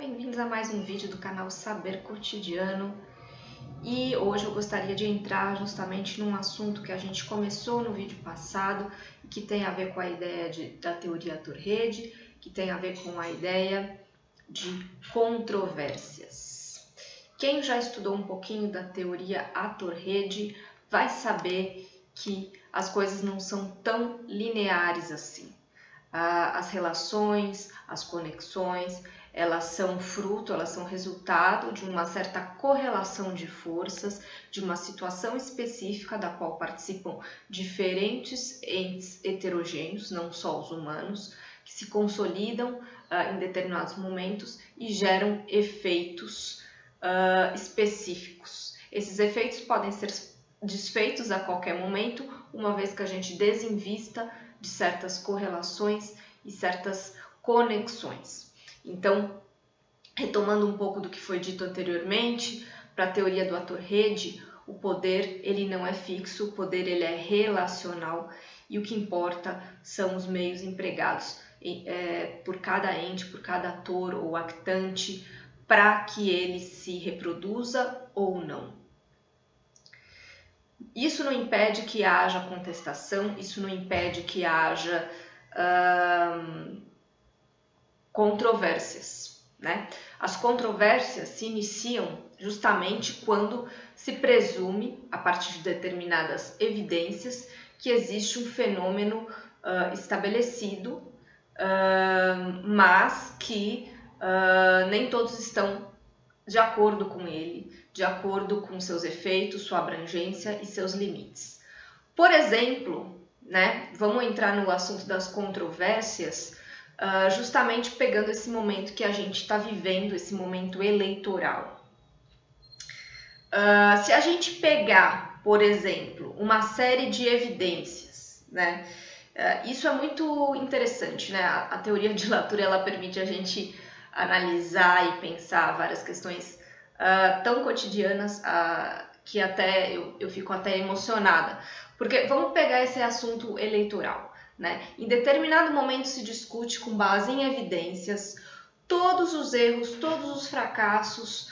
Bem-vindos a mais um vídeo do canal Saber Cotidiano. E hoje eu gostaria de entrar justamente num assunto que a gente começou no vídeo passado, que tem a ver com a ideia da teoria Ator-Rede, que tem a ver com a ideia de controvérsias. Quem já estudou um pouquinho da teoria Ator-Rede vai saber que as coisas não são tão lineares assim. As relações, as conexões, elas são fruto, elas são resultado de uma certa correlação de forças, de uma situação específica da qual participam diferentes entes heterogêneos, não só os humanos, que se consolidam em determinados momentos e geram efeitos específicos. Esses efeitos podem ser desfeitos a qualquer momento, uma vez que a gente desinvista de certas correlações e certas conexões. Então, retomando um pouco do que foi dito anteriormente, para a teoria do Ator-Rede, o poder ele não é fixo, o poder ele é relacional e o que importa são os meios empregados por cada ente, por cada ator ou actante, para que ele se reproduza ou não. Isso não impede que haja contestação, isso não impede que haja controvérsias, né? As controvérsias se iniciam justamente quando se presume, a partir de determinadas evidências, que existe um fenômeno estabelecido, mas que nem todos estão de acordo com ele, de acordo com seus efeitos, sua abrangência e seus limites. Por exemplo, né, vamos entrar no assunto das controvérsias, justamente pegando esse momento que a gente está vivendo, esse momento eleitoral. Se a gente pegar, por exemplo, uma série de evidências, né, isso é muito interessante, né? A teoria de Latour ela permite a gente analisar e pensar várias questões tão cotidianas que até eu fico até emocionada. Porque vamos pegar esse assunto eleitoral, né? Em determinado momento se discute com base em evidências todos os erros, todos os fracassos,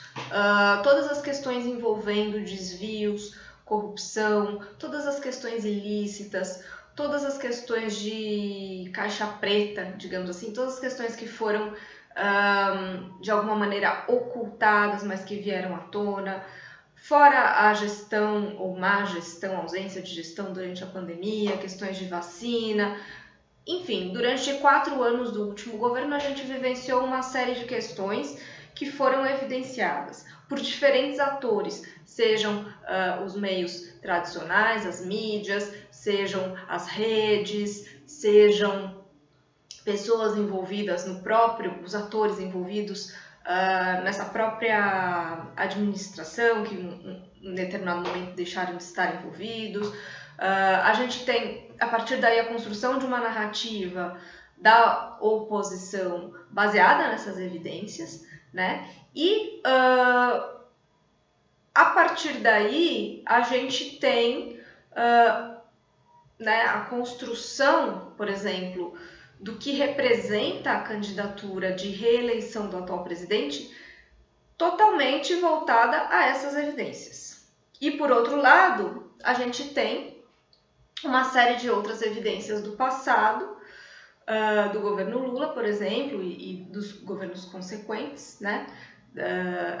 todas as questões envolvendo desvios, corrupção, todas as questões ilícitas, todas as questões de caixa preta, digamos assim, todas as questões que foram de alguma maneira ocultadas, mas que vieram à tona, fora a gestão ou má gestão, ausência de gestão durante a pandemia, questões de vacina, enfim, durante 4 anos do último governo a gente vivenciou uma série de questões que foram evidenciadas por diferentes atores, sejam os meios tradicionais, as mídias, sejam as redes, sejam pessoas envolvidas no próprio, os atores envolvidos nessa própria administração, que em determinado momento deixaram de estar envolvidos. A gente tem, a partir daí, a construção de uma narrativa da oposição baseada nessas evidências, né? E a partir daí a gente tem né, a construção, por exemplo, do que representa a candidatura de reeleição do atual presidente, totalmente voltada a essas evidências. E por outro lado, a gente tem uma série de outras evidências do passado, do governo Lula, por exemplo, e dos governos consequentes, né,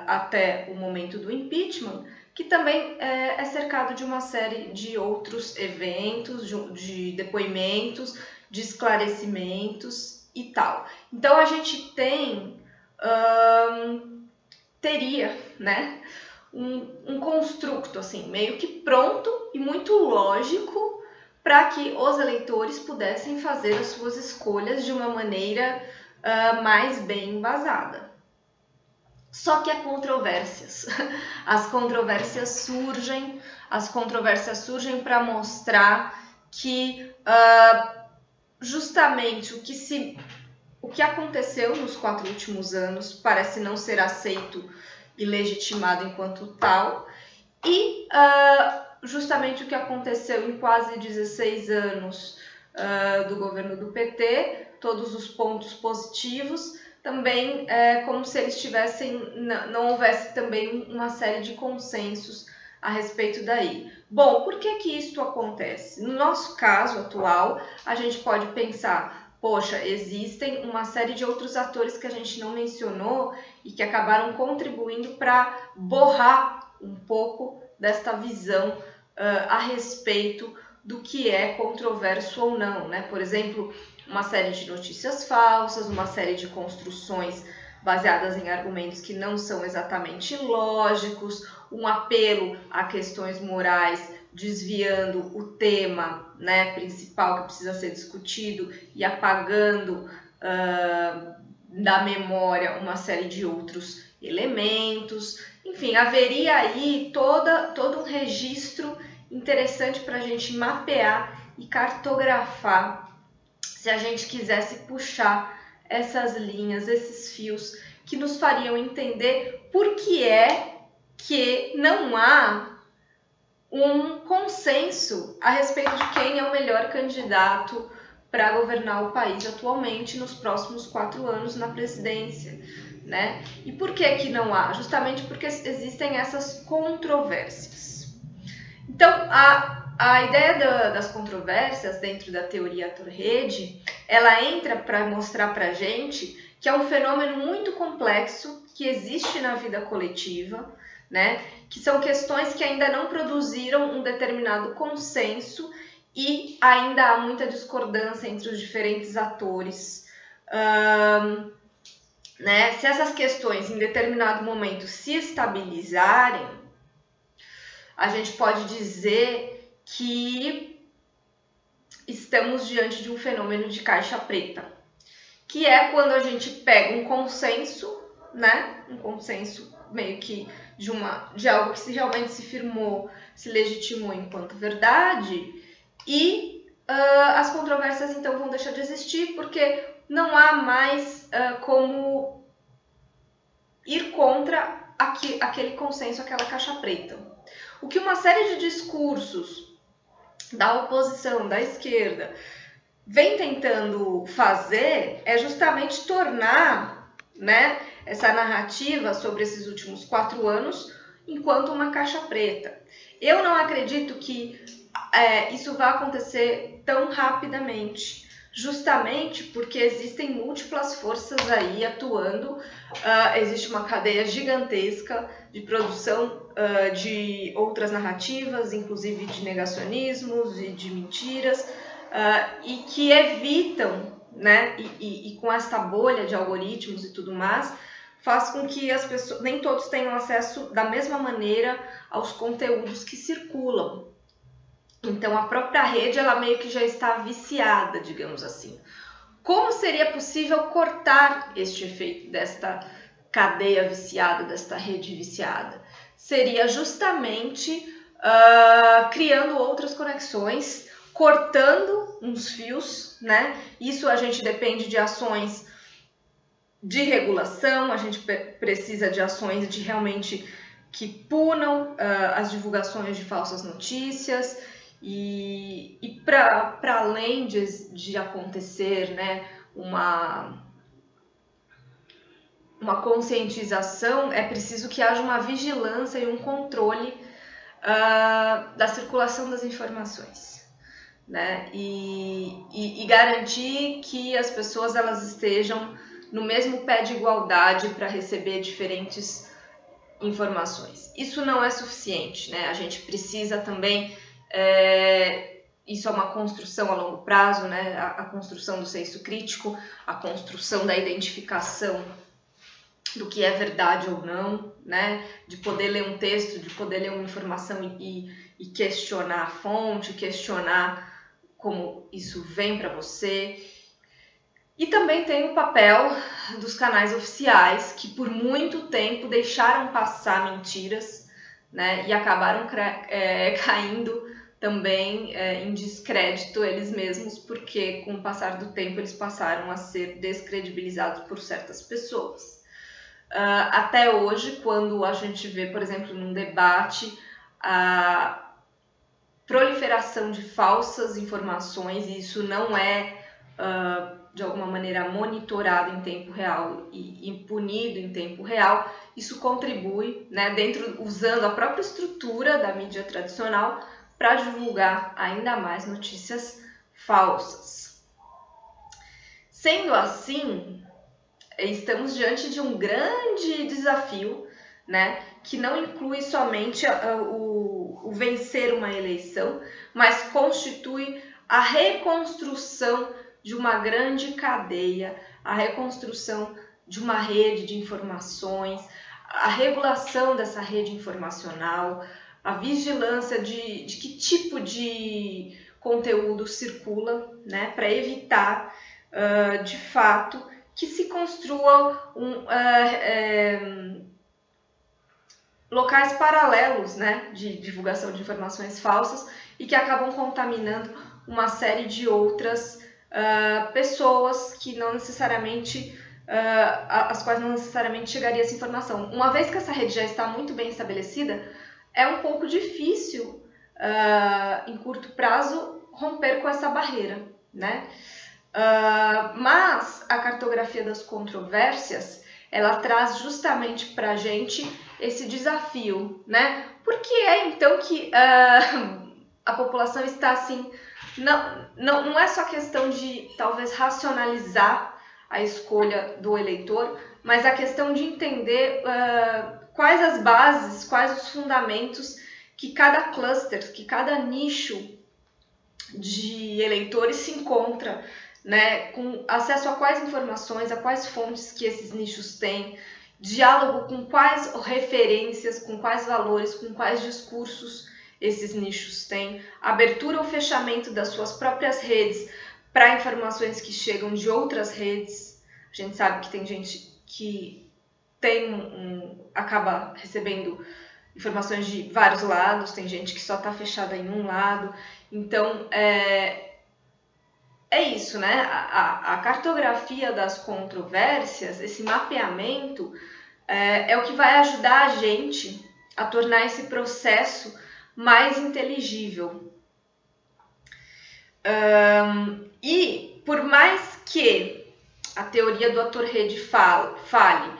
até o momento do impeachment, que também é cercado de uma série de outros eventos, de depoimentos, de esclarecimentos e tal. Então a gente teria, né, um construto assim, meio que pronto e muito lógico para que os eleitores pudessem fazer as suas escolhas de uma maneira mais bem embasada. Só que há controvérsias. As controvérsias surgem para mostrar que justamente o que aconteceu nos 4 últimos anos parece não ser aceito e legitimado enquanto tal, e justamente o que aconteceu em quase 16 anos do governo do PT, todos os pontos positivos, também como se eles tivessem, não houvesse também uma série de consensos a respeito daí. Bom, por que que isso acontece? No nosso caso atual, a gente pode pensar, poxa, existem uma série de outros atores que a gente não mencionou e que acabaram contribuindo para borrar um pouco desta visão a respeito do que é controverso ou não, né? Por exemplo, uma série de notícias falsas, uma série de construções baseadas em argumentos que não são exatamente lógicos, um apelo a questões morais, desviando o tema, né, principal que precisa ser discutido e apagando da memória uma série de outros elementos. Enfim, haveria aí todo um registro interessante para a gente mapear e cartografar se a gente quisesse puxar essas linhas, esses fios que nos fariam entender por que é que não há um consenso a respeito de quem é o melhor candidato para governar o país atualmente nos próximos 4 anos na presidência, né? E por que que não há? Justamente porque existem essas controvérsias. Então, a ideia das controvérsias dentro da teoria ator-rede, ela entra para mostrar para a gente que é um fenômeno muito complexo que existe na vida coletiva, né? Que são questões que ainda não produziram um determinado consenso e ainda há muita discordância entre os diferentes atores. Né? Se essas questões em determinado momento se estabilizarem, a gente pode dizer que estamos diante de um fenômeno de caixa preta, que é quando a gente pega um consenso, né? Um consenso meio que de algo que realmente se firmou, se legitimou enquanto verdade, e as controvérsias então vão deixar de existir, porque não há mais como ir contra aquele consenso, aquela caixa preta. O que uma série de discursos da oposição, da esquerda, vem tentando fazer é justamente tornar, né, essa narrativa sobre esses últimos 4 anos enquanto uma caixa preta. Eu não acredito que isso vai acontecer tão rapidamente, justamente porque existem múltiplas forças aí atuando, existe uma cadeia gigantesca de produção de outras narrativas, inclusive de negacionismos e de mentiras, e que evitam, né, e com esta bolha de algoritmos e tudo mais, faz com que as pessoas, nem todos tenham acesso da mesma maneira aos conteúdos que circulam. Então a própria rede, ela meio que já está viciada, digamos assim. Como seria possível cortar este efeito desta cadeia viciada, desta rede viciada? Seria justamente criando outras conexões, cortando uns fios, né? Isso a gente depende de ações de regulação, a gente precisa de ações de realmente que punam as divulgações de falsas notícias, e para além de acontecer, né, uma conscientização, é preciso que haja uma vigilância e um controle da circulação das informações, né? E garantir que as pessoas elas estejam no mesmo pé de igualdade para receber diferentes informações. Isso não é suficiente, né? A gente precisa também, isso é uma construção a longo prazo, né? A construção do senso crítico, a construção da identificação do que é verdade ou não, né? De poder ler um texto, de poder ler uma informação e questionar a fonte, questionar como isso vem para você. E também tem o papel dos canais oficiais, que por muito tempo deixaram passar mentiras, né? E acabaram caindo também em descrédito eles mesmos, porque com o passar do tempo eles passaram a ser descredibilizados por certas pessoas. Até hoje, quando a gente vê, por exemplo, num debate, a proliferação de falsas informações, e isso não é de alguma maneira monitorado em tempo real e punido em tempo real, isso contribui, né, usando a própria estrutura da mídia tradicional para divulgar ainda mais notícias falsas. Sendo assim, estamos diante de um grande desafio, né, que não inclui somente o vencer uma eleição, mas constitui a reconstrução de uma grande cadeia, a reconstrução de uma rede de informações, a regulação dessa rede informacional, a vigilância de que tipo de conteúdo circula, né, para evitar, de fato, que se construam locais paralelos, né, de divulgação de informações falsas e que acabam contaminando uma série de outras pessoas que não necessariamente, às quais não necessariamente chegaria essa informação. Uma vez que essa rede já está muito bem estabelecida, é um pouco difícil, em curto prazo, romper com essa barreira, né? Mas a cartografia das controvérsias, ela traz justamente para a gente esse desafio, né? Por que é então que a população está assim? Não é só questão de talvez racionalizar a escolha do eleitor, mas a questão de entender quais as bases, quais os fundamentos que cada cluster, que cada nicho de eleitores se encontra, né, com acesso a quais informações, a quais fontes que esses nichos têm, diálogo com quais referências, com quais valores, com quais discursos esses nichos têm, abertura ou fechamento das suas próprias redes para informações que chegam de outras redes. A gente sabe que tem gente que acaba recebendo informações de vários lados, tem gente que só está fechada em um lado. Então, é isso, né? A cartografia das controvérsias, esse mapeamento, é o que vai ajudar a gente a tornar esse processo mais inteligível. E por mais que a teoria do ator-rede fale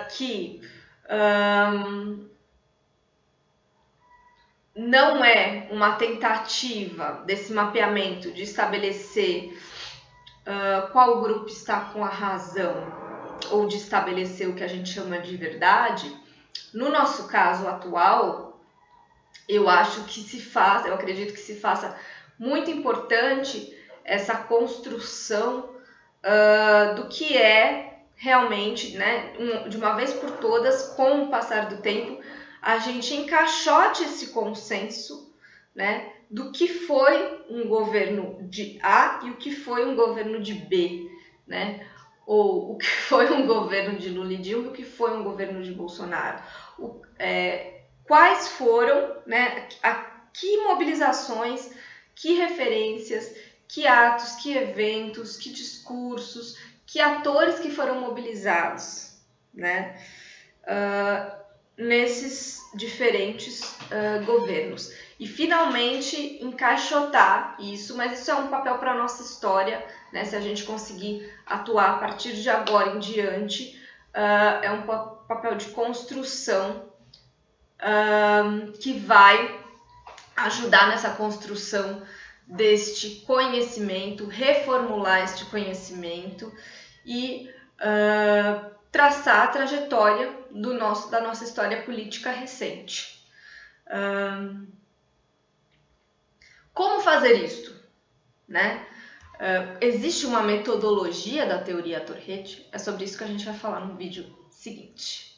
que não é uma tentativa desse mapeamento de estabelecer qual grupo está com a razão ou de estabelecer o que a gente chama de verdade, no nosso caso atual, eu acredito que se faça muito importante essa construção do que é realmente, né, de uma vez por todas, com o passar do tempo, a gente encaixote esse consenso, né, do que foi um governo de A e o que foi um governo de B, né, ou o que foi um governo de Lula e Dilma e o que foi um governo de Bolsonaro. Quais foram, né, que mobilizações, que referências, que atos, que eventos, que discursos, que atores que foram mobilizados, né, nesses diferentes governos. E finalmente encaixotar isso, mas isso é um papel para a nossa história, né? Se a gente conseguir atuar a partir de agora em diante, é um papel de construção que vai ajudar nessa construção deste conhecimento, reformular este conhecimento e traçar a trajetória da nossa história política recente. Como fazer isto, né? Existe uma metodologia da teoria ator-rede? É sobre isso que a gente vai falar no vídeo seguinte.